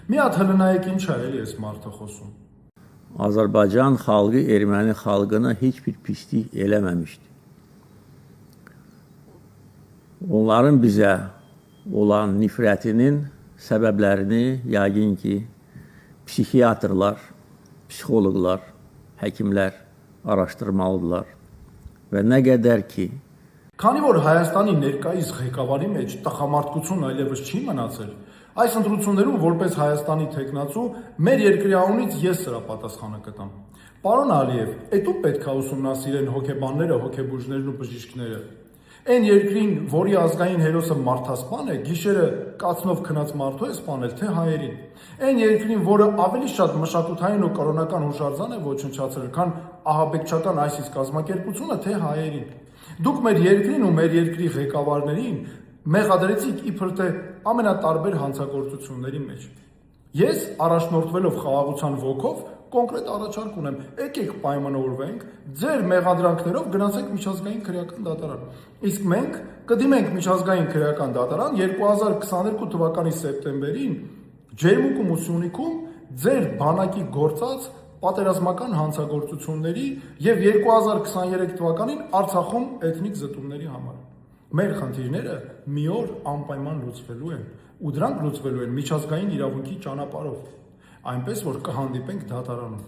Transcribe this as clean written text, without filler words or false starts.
Մի հատ հլնայեք ինչ է էլի այս մարդը խոսում։ Azerbaycan xalqı Erməni xalqına heç bir pislik eləməmişdi. Onların bizə olan nifrətinin səbəblərini yəqin ki, psixiatrlar, psixoloqlar, həkimlər araşdırmalıdırlar və nə qədər ki, Քանի որ Հայաստանի ներկայիս ղեկավարի մեջ տխամարդկություն այլևս չի մնացել, այս ընտրություններում որպես Հայաստանի թեկնածու մեր երկրի անունից ես սրա պատասխանը կտամ։ Պարոն Ալիև, էդու պետք է ուսումնասիրեն հոգեբանները, հոգեբուժներն ու բժիշկները։ Այն երկրին, որի ազգային հերոսը մարդասպան է, գիշերը կացնով քնած մարդու է սպանել, թե հայերին։ Այն երկրին, որը ավելի շատ մշակութային ու կրոնական հուշարձան է ոչնչացրել, քան ահաբեկչական ISIS կազմակերպությունը, թե հայերին։ Դուք մեր երկրին ու մեր երկրի ղեկավարներին մեղադրեցիք իբր թե ամենատարբեր հանցագործությունների մեջ։ Ես առաջնորդվելով խաղաղության ոգով կոնկրետ առաջարկ ունեմ, եկեք պայմանավորվենք, ձեր մեղադրանքներով գնացեք միջազգային քրեական դատարան։ Իսկ մենք կդիմենք միջազգային քրեական դատարան 2022 թվականի սեպտեմբերին Ջերմուկում ու Սյունիքում ձեր բանակի գործած պատերազմական հանցագործությունների եւ 2023 թվականին Արցախում էթնիկ զտումների համար։ Մեր խնդիրները մի օր անպայման լուծվելու են, ու դրանք լուծվելու են միջազգային իրավունքի ճանապարհով, այնպես որ կհանդիպենք դատարանում։